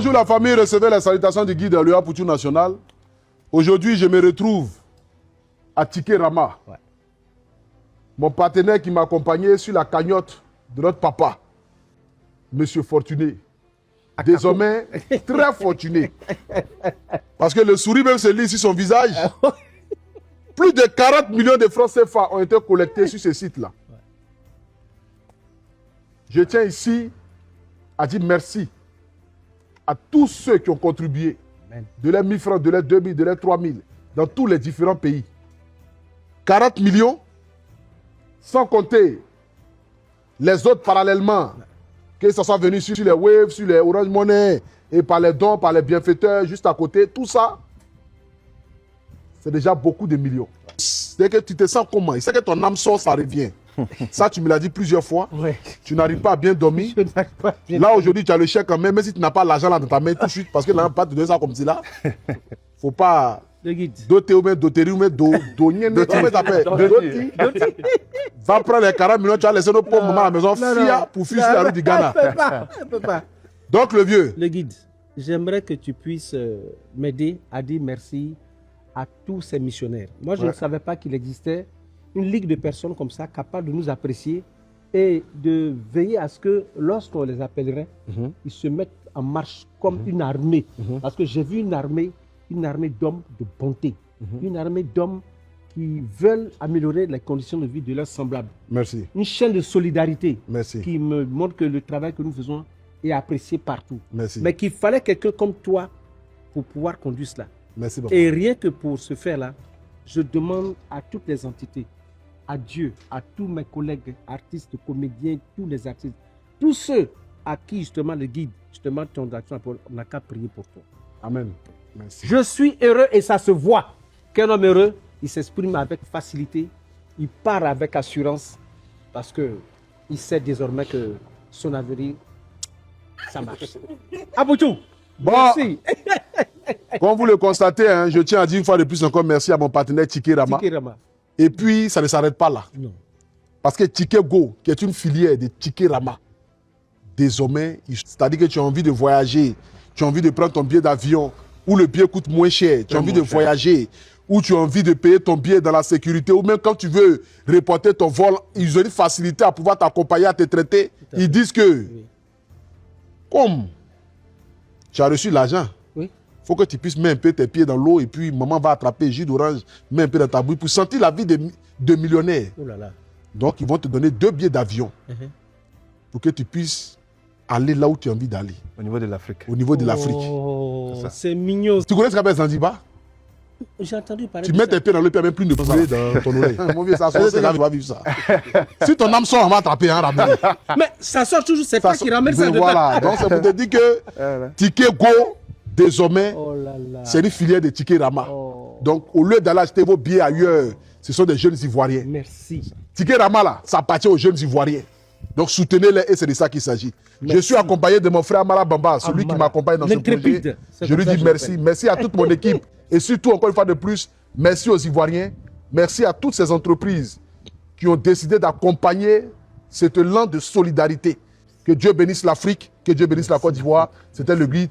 jour, la famille recevait la salutation du guide de l'UA Poutou National. Aujourd'hui, je me retrouve à Tiké Rama. Ouais. Mon partenaire qui m'accompagnait sur la cagnotte de notre papa, Monsieur Fortuné. Désormais, très fortuné. Parce que le sourire même se lit sur son visage. Plus de 40 millions de francs CFA ont été collectés sur ce site-là. Je tiens ici à dire merci à tous ceux qui ont contribué. De leurs 1000 francs, de leurs 2000, de leurs 3000, dans tous les différents pays. 40 millions, sans compter les autres parallèlement, que ce soit venu sur les Waves, sur les Orange Money, et par les dons, par les bienfaiteurs, juste à côté, tout ça, c'est déjà beaucoup de millions. C'est que tu te sens comment? C'est que ton âme sort, ça revient. Ça, tu me l'as dit plusieurs fois. Ouais. Tu n'arrives pas à bien dormir. Là, aujourd'hui, tu as le chèque quand même, si tu n'as pas l'argent dans ta main tout de suite, parce que là, pas te donner ça comme ça là. Faut pas. Le guide. Doter ou mettre doter ou mettre donner. Va prendre les 40 millions, tu as laissé nos pauvres mamans à la maison, fia pour fuir sur la rue du Ghana. On peut pas. Donc, le vieux. Le guide, j'aimerais que tu puisses m'aider à dire merci à tous ces missionnaires. Moi, je ne savais pas qu'il existait une ligue de personnes comme ça, capables de nous apprécier et de veiller à ce que, lorsqu'on les appellerait, ils se mettent en marche comme une armée. Parce que j'ai vu une armée d'hommes de bonté, une armée d'hommes qui veulent améliorer les conditions de vie de leurs semblables. Merci. Une chaîne de solidarité. Merci. Qui me montre que le travail que nous faisons est apprécié partout. Merci. Mais qu'il fallait quelqu'un comme toi pour pouvoir conduire cela. Merci beaucoup. Et rien que pour ce faire-là, je demande à toutes les entités, à Dieu, à tous mes collègues artistes, comédiens, tous les artistes, tous ceux à qui justement le guide, justement ton action, on n'a qu'à prier pour toi. Amen. Merci. Je suis heureux et ça se voit qu'un homme heureux, il s'exprime avec facilité, il part avec assurance parce qu'il sait désormais que son avenir, ça marche. Aboutou, bon, merci. Comme vous le constatez, hein, je tiens à dire une fois de plus encore merci à mon partenaire Tiké Rama. Et puis, ça ne s'arrête pas là. Non. Parce que Tiké Go, qui est une filière de Tiké Rama, désormais, c'est-à-dire que tu as envie de voyager, tu as envie de prendre ton billet d'avion, où le billet coûte moins cher, tu as envie de voyager, où tu as envie de payer ton billet dans la sécurité, ou même quand tu veux reporter ton vol, ils ont une facilité à pouvoir t'accompagner, à te traiter. Ils disent que, comme tu as reçu l'argent, il faut que tu puisses mettre un peu tes pieds dans l'eau et puis maman va attraper jus d'orange, mets un peu dans ta bouille pour sentir la vie de millionnaire. Oh là là. Donc, ils vont te donner 2 billets d'avion pour que tu puisses aller là où tu as envie d'aller. Au niveau de l'Afrique. Au niveau de l'Afrique. Oh, c'est mignon. Tu connais ce qu'on appelle Zanzibar? J'ai entendu parler tu de mets ça. tes pieds dans l'eau et même plus de poulet dans ton oreille. Mon vieux, ça sort, c'est là que tu vas vivre ça. Si ton âme sort, on va attraper un rabbin. Mais ça sort toujours, c'est toi qui ramène ça dedans. Voilà, donc c'est pour te dire que Tiké Go, désormais, c'est une filière de Tiké Rama. Donc, au lieu d'aller acheter vos billets ailleurs, ce sont des jeunes Ivoiriens. Merci. Tiké Rama, là, ça appartient aux jeunes Ivoiriens. Donc, soutenez-les et c'est de ça qu'il s'agit. Je suis accompagné de mon frère Amara Bamba, celui qui m'accompagne dans ce projet. Je lui dis merci. Merci à toute mon équipe. Et surtout, encore une fois de plus, merci aux Ivoiriens. Merci à toutes ces entreprises qui ont décidé d'accompagner cet élan de solidarité. Que Dieu bénisse l'Afrique, que Dieu bénisse la Côte d'Ivoire. C'était le guide.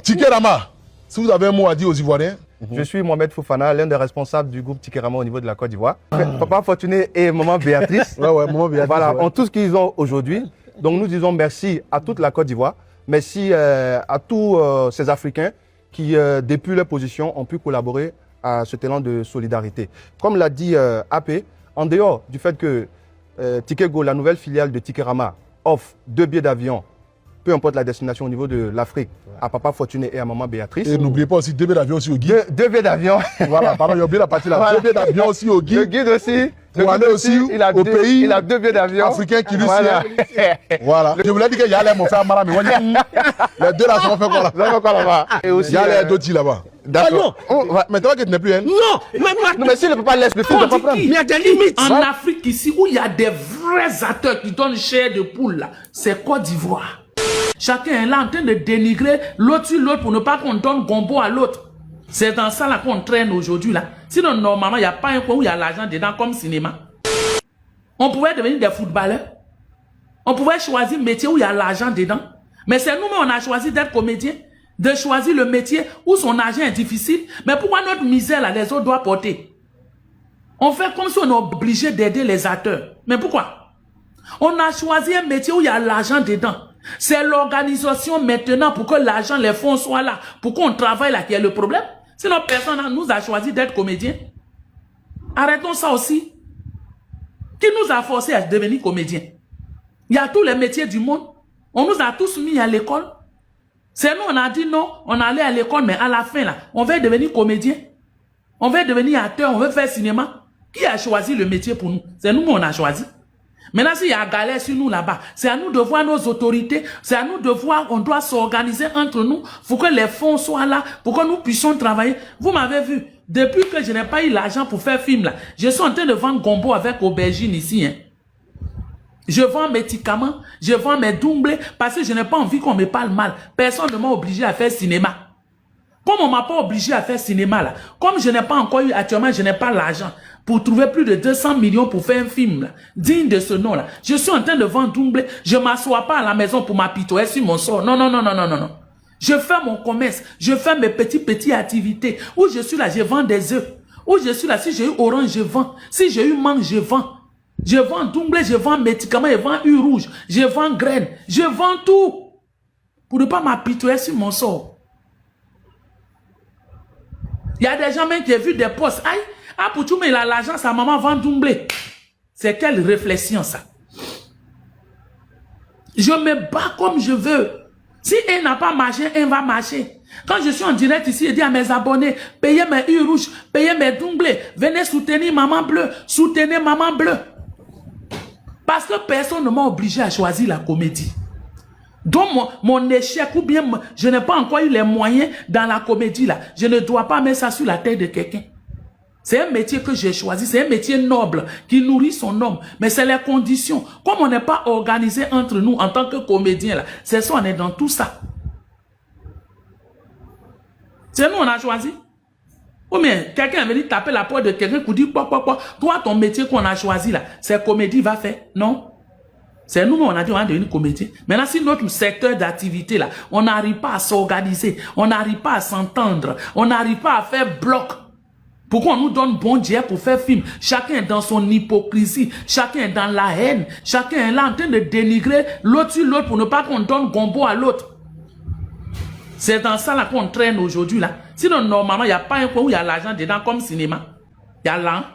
Tiké Rama, si vous avez un mot à dire aux Ivoiriens. Je suis Mohamed Fofana, l'un des responsables du groupe Tiké Rama au niveau de la Côte d'Ivoire. Papa Fortuné et maman Béatrice. Maman Béatrice. Voilà, ont tout ce qu'ils ont aujourd'hui. Donc nous disons merci à toute la Côte d'Ivoire. Merci à tous ces Africains qui, depuis leur position, ont pu collaborer à cet élan de solidarité. Comme l'a dit AP, en dehors du fait que Tiké Go, la nouvelle filiale de Tiké Rama, offre 2 billets d'avion, peu importe la destination au niveau de l'Afrique, à Papa Fortuné et à Maman Béatrice. Et n'oubliez pas aussi 2 billets d'avion aussi au guide. 2 billets d'avion. Voilà, pardon, j'ai oublié la partie là. Voilà. 2 billets d'avion aussi au guide. Le guide aussi. Pour aller aussi au pays. Il a 2 billets d'avion. Africain qui lui Voilà. Voilà. Je voulais dire qu'il y a mon frère Mara, mais les 2 là, ça va faire quoi là? Ça va faire quoi là-bas? Et aussi. Il y a les d'autres là-bas. D'accord. Mais tu vois que tu n'es plus elle. Non, Non, mais si le papa laisse le fils, il ne peut pas prendre. il y a des limites. En Afrique ici, où il y a des vrais acteurs qui donnent chair de poule, là, c'est Côte d'Ivoire. Chacun est là en train de dénigrer l'autre sur l'autre pour ne pas qu'on donne gombo à l'autre. C'est dans ça là qu'on traîne aujourd'hui là. Sinon, normalement, il n'y a pas un coin où il y a l'argent dedans comme cinéma. On pouvait devenir des footballeurs. On pouvait choisir un métier où il y a l'argent dedans. Mais c'est nous-mêmes, on a choisi d'être comédien, de choisir le métier où son argent est difficile. Mais pourquoi notre misère, là, les autres doivent porter? On fait comme si on est obligé d'aider les acteurs. Mais pourquoi? On a choisi un métier où il y a l'argent dedans. C'est l'organisation maintenant pour que l'argent, les fonds soient là, pour qu'on travaille là, qu'il y a le problème. Sinon, personne nous a choisi d'être comédien. Arrêtons ça aussi. Qui nous a forcé à devenir comédien? Il y a tous les métiers du monde. On nous a tous mis à l'école. C'est nous, on a dit non, on allait à l'école, mais à la fin, là, on veut devenir comédien. On veut devenir acteur, on veut faire cinéma. Qui a choisi le métier pour nous? C'est nous, on a choisi. Maintenant, s'il y a galère sur nous là-bas, c'est à nous de voir nos autorités, c'est à nous de voir, on doit s'organiser entre nous pour que les fonds soient là, pour que nous puissions travailler. Vous m'avez vu, depuis que je n'ai pas eu l'argent pour faire film là, je suis en train de vendre gombo avec aubergine ici. Hein. Je vends mes médicaments, je vends mes doublés, parce que je n'ai pas envie qu'on me parle mal. Personne ne m'a obligé à faire cinéma. Comme on ne m'a pas obligé à faire cinéma là, comme je n'ai pas encore eu, actuellement je n'ai pas l'argent pour trouver plus de 200 millions pour faire un film là, digne de ce nom là. Je suis en train de vendre doublé, je ne m'assois pas à la maison pour m'apitoyer sur mon sort. Non, non, non, non, non, non, non. Je fais mon commerce, je fais mes petites activités. Où je suis là, je vends des œufs. Où je suis là, si j'ai eu orange, je vends. Si j'ai eu mangue, je vends. Je vends doublé, je vends médicaments, je vends huile rouge, je vends graines, je vends tout. Pour ne pas m'apitoyer sur mon sort. Il y a des gens même qui ont vu des postes. Aïe, ah, pour tout, mais il a l'argent, sa maman vend doublé. C'est quelle réflexion ça? Je me bats comme je veux. Si elle n'a pas marché, elle va marcher. Quand je suis en direct ici, je dis à mes abonnés, payez mes huiles rouges, payez mes doublés, venez soutenir Maman Bleue, soutenez Maman Bleue. Parce que personne ne m'a obligé à choisir la comédie. Donc mon échec, ou bien je n'ai pas encore eu les moyens dans la comédie là. Je ne dois pas mettre ça sur la tête de quelqu'un. C'est un métier que j'ai choisi, c'est un métier noble qui nourrit son homme. Mais c'est les conditions. Comme on n'est pas organisé entre nous en tant que comédien là, c'est ça, on est dans tout ça. C'est nous, on a choisi. Ou bien quelqu'un est venu taper la porte de quelqu'un qui dit, toi ton métier qu'on a choisi là, c'est comédie, va faire. Non. C'est nous, on a dit, on va devenir comédien. Maintenant, si notre secteur d'activité, là, on n'arrive pas à s'organiser, on n'arrive pas à s'entendre, on n'arrive pas à faire bloc, pourquoi on nous donne bon Dieu pour faire film? Chacun est dans son hypocrisie, chacun est dans la haine, chacun est là en train de dénigrer l'autre sur l'autre pour ne pas qu'on donne gombo à l'autre. C'est dans ça là qu'on traîne aujourd'hui, là. Sinon, normalement, il n'y a pas un coin où il y a l'argent dedans comme cinéma. Il y a là.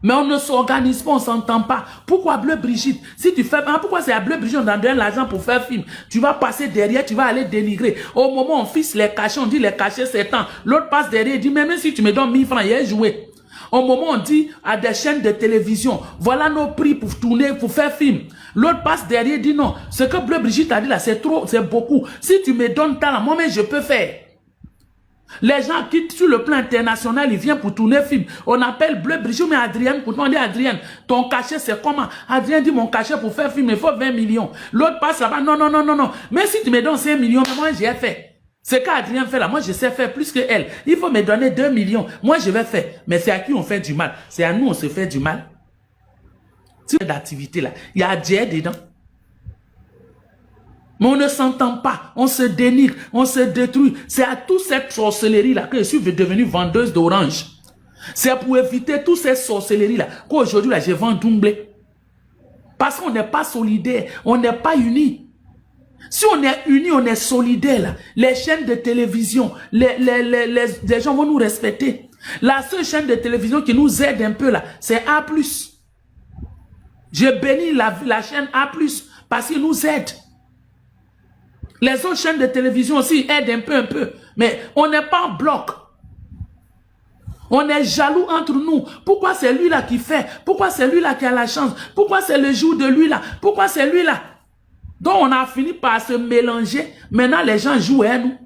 Mais on ne s'organise pas, on ne s'entend pas. Pourquoi Bleu Brigitte? Si tu fais, pourquoi c'est à Bleu Brigitte, on donne l'argent pour faire film? Tu vas passer derrière, tu vas aller dénigrer. Au moment où on fixe les cachets, on dit les cachets c'est tant. L'autre passe derrière, il dit, même si tu me donnes 1000 francs, il est joué. Au moment où on dit à des chaînes de télévision, voilà nos prix pour tourner, pour faire film. L'autre passe derrière, dit non. Ce que Bleu Brigitte a dit là, c'est trop, c'est beaucoup. Si tu me donnes tant, moi-même je peux faire. Les gens quittent sur le plan international, ils viennent pour tourner film. On appelle Bleu Brigitte, mais Adrienne, pour demander Adrienne, ton cachet c'est comment? Adrienne dit mon cachet pour faire film, il faut 20 millions. L'autre passe là-bas, non, non, non, non, non. Mais si tu me donnes 5 millions, moi j'ai fait. Ce qu'Adrienne fait là, moi je sais faire plus que elle. Il faut me donner 2 millions. Moi je vais faire. Mais c'est à qui on fait du mal? C'est à nous on se fait du mal. Cette activité là, il y a Dieu dedans. Mais on ne s'entend pas, on se dénigre, on se détruit. C'est à toute cette sorcellerie-là que je suis devenue vendeuse d'orange. C'est pour éviter toutes ces sorcelleries-là qu'aujourd'hui, là, je vends doublé. Parce qu'on n'est pas solidaire, on n'est pas unis. Si on est unis, on est solidaire, là, les chaînes de télévision, les gens vont nous respecter. La seule chaîne de télévision qui nous aide un peu, là, c'est A+. Je bénis la chaîne A+, parce qu'ils nous aident. Les autres chaînes de télévision aussi aident un peu. Mais on n'est pas en bloc. On est jaloux entre nous. Pourquoi c'est lui là qui fait? Pourquoi c'est lui là qui a la chance? Pourquoi c'est le jour de lui là? Pourquoi c'est lui là? Donc on a fini par se mélanger. Maintenant les gens jouent à nous.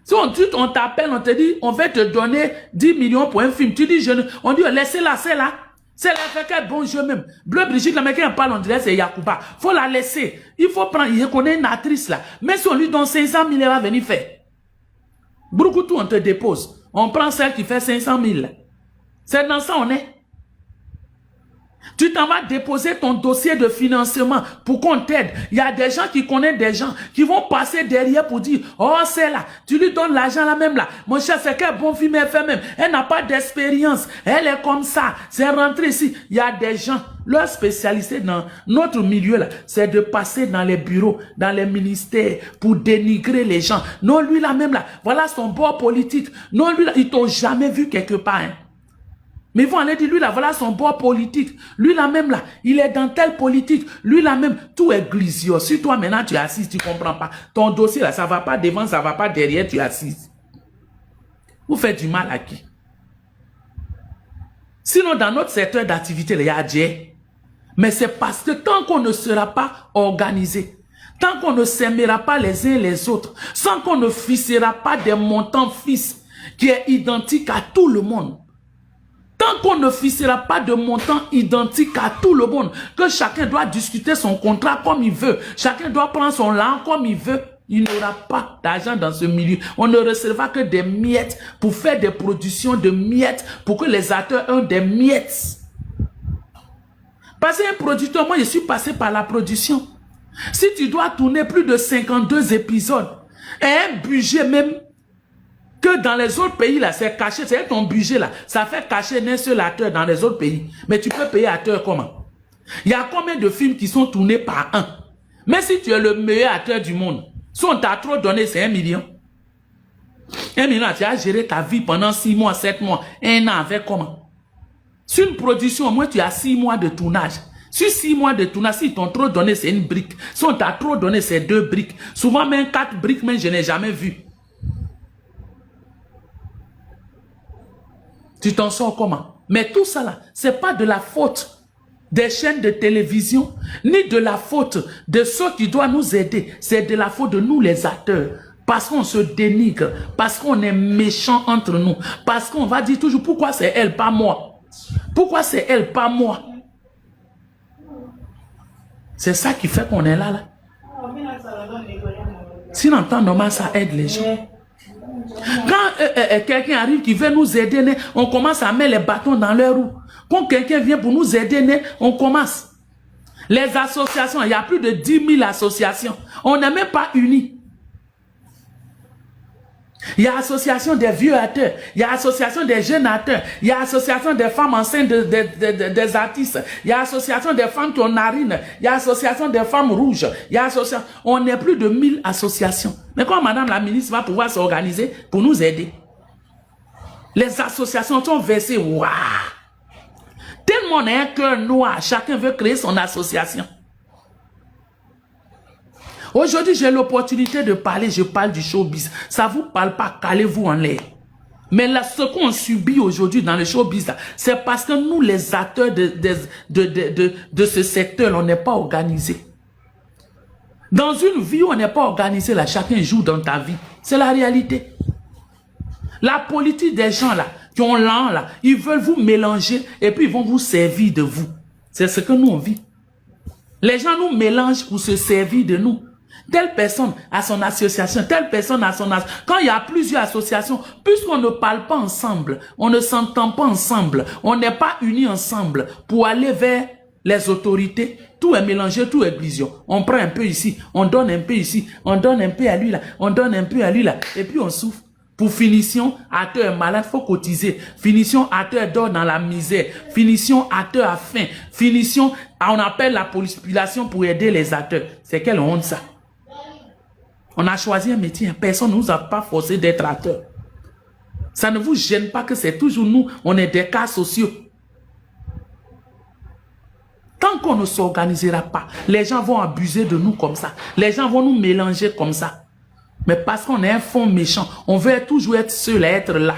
Si on t'appelle, on te dit, on va te donner 10 millions pour un film. Tu dis, on dit, laissez-la, c'est là. C'est la fait qu'elle bon jeu même. Bleu Brigitte, la mec qui parle, on dirait c'est Yacouba. Faut la laisser. Il faut prendre, il reconnaît une actrice là. Mais si on lui donne 500 000, elle va venir faire. Broucoutou, on te dépose. On prend celle qui fait 500 000. C'est dans ça on est. Tu t'en vas déposer ton dossier de financement pour qu'on t'aide. Il y a des gens qui connaissent des gens qui vont passer derrière pour dire, oh c'est là, tu lui donnes l'argent là même là. Mon cher, c'est quel bon film elle fait même. Elle n'a pas d'expérience. Elle est comme ça. C'est rentré ici. Il y a des gens, leur spécialité dans notre milieu là, c'est de passer dans les bureaux, dans les ministères pour dénigrer les gens. Non, lui là même là, voilà son bord politique. Non, lui là, ils t'ont jamais vu quelque part. Hein. Mais ils vont aller dire, lui là, voilà son bord politique. Lui là même là, il est dans telle politique. Lui là même, tout est glissio. Si toi maintenant tu es assise, tu ne comprends pas. Ton dossier là, ça ne va pas devant, ça ne va pas derrière, tu es assise. Vous faites du mal à qui? Sinon, dans notre secteur d'activité, il y a Dieu. Mais c'est parce que tant qu'on ne sera pas organisé, tant qu'on ne s'aimera pas les uns les autres, sans qu'on ne fixera pas des montants fixes qui est identique à tout le monde, tant qu'on ne fixera pas de montant identique à tout le monde, que chacun doit discuter son contrat comme il veut, chacun doit prendre son langue comme il veut, il n'y aura pas d'argent dans ce milieu. On ne recevra que des miettes pour faire des productions de miettes, pour que les acteurs aient des miettes. Parce qu'un producteur, moi je suis passé par la production. Si tu dois tourner plus de 52 épisodes, et un budget même, que dans les autres pays, là, c'est caché, c'est ton budget, là, ça fait cacher d'un seul acteur dans les autres pays. Mais tu peux payer acteur comment? Il y a combien de films qui sont tournés par un? Mais si tu es le meilleur acteur du monde, si on t'a trop donné, c'est 1 million. 1 million, tu as géré ta vie pendant 6 mois, 7 mois, 1 an avec comment? Sur une production, au moins tu as 6 mois de tournage. Sur 6 mois de tournage, si t'ont trop donné, c'est 1 brique. Si on t'a trop donné, c'est 2 briques. Souvent même 4 briques, mais je n'ai jamais vu. Tu t'en sors comment? Mais tout ça là, c'est pas de la faute des chaînes de télévision, ni de la faute de ceux qui doivent nous aider. C'est de la faute de nous les acteurs. Parce qu'on se dénigre, parce qu'on est méchant entre nous, parce qu'on va dire toujours pourquoi c'est elle, pas moi. Pourquoi c'est elle, pas moi? C'est ça qui fait qu'on est là. Si l'entend normal, ça aide les gens. Quand quelqu'un arrive qui veut nous aider, on commence à mettre les bâtons dans leurs roues. Quand quelqu'un vient pour nous aider, on commence. Les associations, il y a plus de 10 000 associations. On n'est même pas unis. Il y a l'association des vieux acteurs, il y a l'association des jeunes acteurs, il y a l'association des femmes enceintes des artistes, il y a l'association des femmes qui ont narines, il y a l'association des femmes rouges, il y a l'association... On est plus de 1000 associations. Mais quand Madame la ministre va pouvoir s'organiser pour nous aider? Les associations sont versées, waouh! Tellement on a un cœur noir, chacun veut créer son association. Aujourd'hui, j'ai l'opportunité de parler, je parle du showbiz. Ça ne vous parle pas, calez-vous en l'air. Mais là, ce qu'on subit aujourd'hui dans le showbiz, c'est parce que nous, les acteurs de ce secteur, on n'est pas organisés. Dans une vie où on n'est pas organisé, là, chacun joue dans ta vie. C'est la réalité. La politique des gens, là, qui ont l'an, là, ils veulent vous mélanger et puis ils vont vous servir de vous. C'est ce que nous, on vit. Les gens nous mélangent pour se servir de nous. Telle personne a son association, telle personne a son association. Quand il y a plusieurs associations, puisqu'on ne parle pas ensemble, on ne s'entend pas ensemble, on n'est pas unis ensemble pour aller vers les autorités, tout est mélangé, tout est glisio. On prend un peu ici, on donne un peu ici, on donne un peu à lui là, on donne un peu à lui là, et puis on souffre. Pour finition, acteur est malade, faut cotiser. Finition, acteur dort dans la misère. Finition, acteur a faim. Finition, on appelle la population pour aider les acteurs. C'est quelle honte ça? On a choisi un métier, personne ne nous a pas forcé d'être acteur. Ça ne vous gêne pas que c'est toujours nous, on est des cas sociaux. Tant qu'on ne s'organisera pas, les gens vont abuser de nous comme ça. Les gens vont nous mélanger comme ça. Mais parce qu'on est un fond méchant, on veut toujours être seul à être là.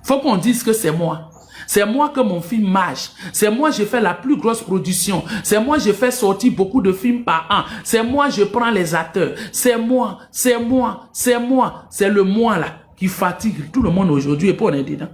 Faut qu'on dise que c'est moi. C'est moi que mon film marche. C'est moi je fais la plus grosse production. C'est moi je fais sortir beaucoup de films par an. C'est moi je prends les acteurs. C'est moi, c'est moi, c'est moi. C'est le moi là qui fatigue tout le monde aujourd'hui et puis on est dedans.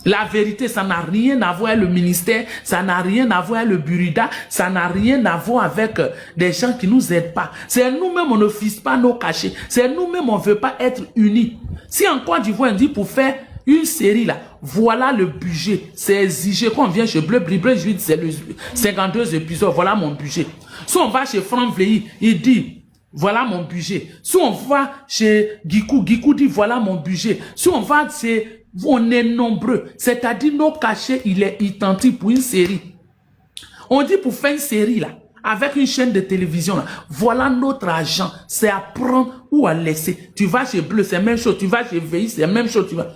La vérité, ça n'a rien à voir avec le ministère, ça n'a rien à voir avec le Burida, ça n'a rien à voir avec des gens qui nous aident pas. C'est nous-mêmes, on ne fixe pas nos cachets. C'est nous-mêmes, on ne veut pas être unis. Si en Côte d'Ivoire, on dit pour faire Une série là, voilà le budget. C'est exigé. Quand on vient chez Bleu Blibré, je lui dis c'est le 52 épisodes, voilà mon budget. Si on va chez Franck Vleilly, il dit voilà mon budget. Si on va chez Gikou, Gikou dit voilà mon budget. Si on va chez... On est nombreux. C'est-à-dire nos cachets, il est identique pour une série. On dit pour faire une série là, avec une chaîne de télévision là, voilà notre argent. C'est à prendre ou à laisser. Tu vas chez Bleu, c'est la même chose. Tu vas chez VI, c'est la même chose. Tu vas...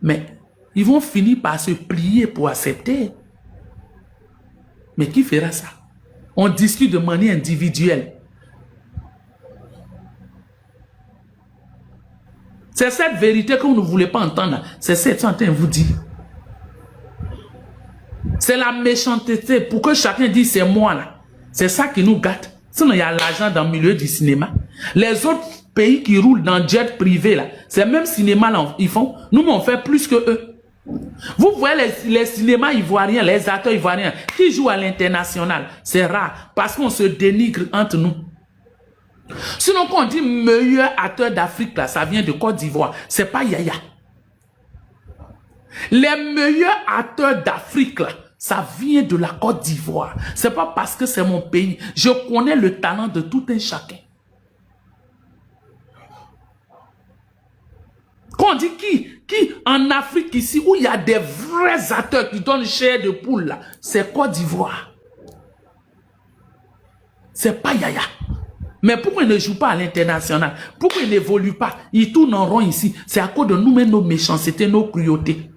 Mais ils vont finir par se plier pour accepter. Mais qui fera ça? On discute de manière individuelle. C'est cette vérité que vous ne voulez pas entendre. C'est cette que je vous dis. C'est la méchanceté pour que chacun dise c'est moi là. C'est ça qui nous gâte. Sinon il y a l'argent dans le milieu du cinéma. Les autres pays qui roulent dans jet privé là, c'est même cinéma là ils font. Nous on fait plus que eux. Vous voyez les cinémas ivoiriens, les acteurs ivoiriens qui jouent à l'international. C'est rare parce qu'on se dénigre entre nous. Sinon quand on dit meilleur acteur d'Afrique là, ça vient de Côte d'Ivoire. C'est pas Yaya. Les meilleurs acteurs d'Afrique là, ça vient de la Côte d'Ivoire. C'est pas parce que c'est mon pays. Je connais le talent de tout un chacun. Quand on dit qui en Afrique ici, où il y a des vrais acteurs qui donnent chair de poule là, c'est Côte d'Ivoire. C'est pas Yaya. Mais pourquoi ils ne jouent pas à l'international? Pourquoi ils n'évoluent pas? Ils tournent en rond ici. C'est à cause de nous-mêmes, nos méchancetés, nos cruautés.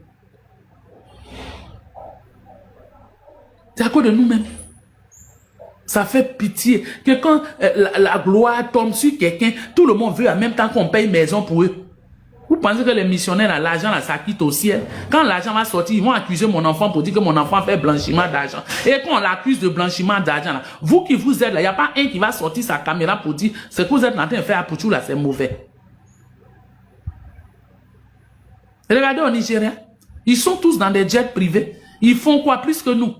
C'est à cause de nous-mêmes. Ça fait pitié que quand la gloire tombe sur quelqu'un, tout le monde veut en même temps qu'on paye maison pour eux. Vous pensez que les missionnaires, l'argent, ça quitte au ciel? Quand l'argent va sortir, ils vont accuser mon enfant pour dire que mon enfant fait blanchiment d'argent. Et quand on l'accuse de blanchiment d'argent, vous qui vous êtes là, il n'y a pas un qui va sortir sa caméra pour dire ce que vous êtes en train de faire à Pouchou là, c'est mauvais. Regardez au Nigeria, ils sont tous dans des jets privés. Ils font quoi plus que nous?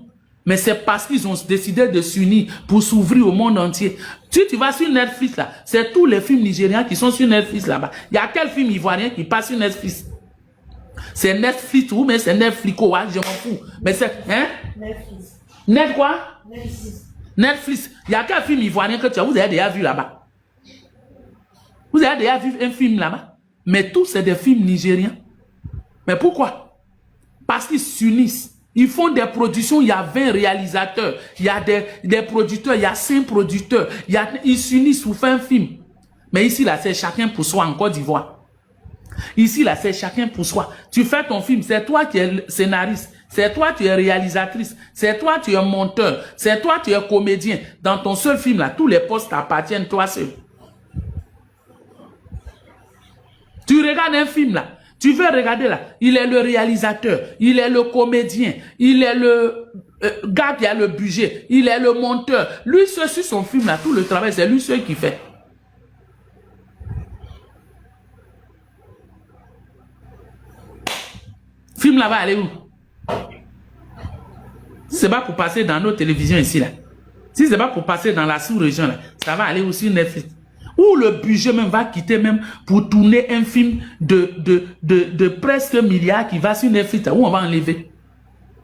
Mais c'est parce qu'ils ont décidé de s'unir pour s'ouvrir au monde entier. Si tu vas sur Netflix là, c'est tous les films nigériens qui sont sur Netflix là-bas. Il y a quel film ivoirien qui passe sur Netflix? C'est Netflix ou mais c'est Netflix, ouais, je m'en fous. Mais c'est, hein? Netflix. Net quoi? Netflix. Netflix. Il y a quel film ivoirien que vous avez déjà vu là-bas? Vous avez déjà vu un film là-bas? Mais tous c'est des films nigériens. Mais pourquoi? Parce qu'ils s'unissent. Ils font des productions, il y a 20 réalisateurs, il y a des producteurs, il y a 5 producteurs, ils s'unissent pour faire un film. Mais ici, là, c'est chacun pour soi en Côte d'Ivoire. Ici, là, c'est chacun pour soi. Tu fais ton film, c'est toi qui es scénariste, c'est toi qui es réalisatrice, c'est toi qui es monteur, c'est toi qui es comédien. Dans ton seul film, là, tous les postes t'appartiennent toi seul. Tu regardes un film, là. Tu veux regarder là, il est le réalisateur, il est le comédien, il est le gars qui a le budget, il est le monteur. Lui seul sur son film là, tout le travail, c'est lui seul qui fait. Film là va aller où? C'est pas pour passer dans nos télévisions ici là. Si c'est pas pour passer dans la sous-région là, ça va aller aussi Netflix. Où le budget même va quitter même pour tourner un film de presque milliards qui va sur Netflix, où on va enlever.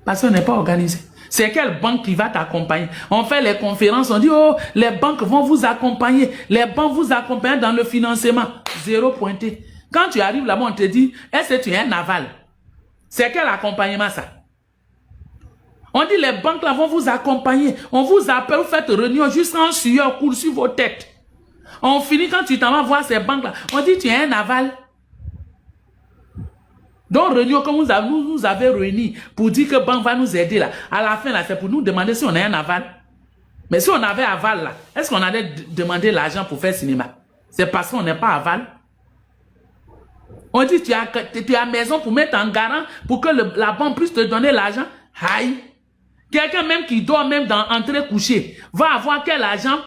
Parce qu'on n'est pas organisé. C'est quelle banque qui va t'accompagner? On fait les conférences, on dit, oh, les banques vont vous accompagner. Les banques vous accompagnent dans le financement. Zéro pointé. Quand tu arrives là-bas, on te dit, est-ce que tu es un aval? C'est quel accompagnement ça? On dit, les banques là vont vous accompagner. On vous appelle, vous faites réunion jusqu'en sueur, coule sur vos têtes. On finit quand tu t'en vas voir ces banques-là. On dit tu es un aval. Donc, réunion, comme nous nous avez réunis pour dire que banque va nous aider là. À la fin, là, c'est pour nous demander si on a un aval. Mais si on avait aval là, est-ce qu'on allait demander l'argent pour faire cinéma? C'est parce qu'on n'est pas aval. On dit tu as maison pour mettre en garant pour que la banque puisse te donner l'argent. Aïe. Quelqu'un même qui dort même dans entrée couchée va avoir quel argent?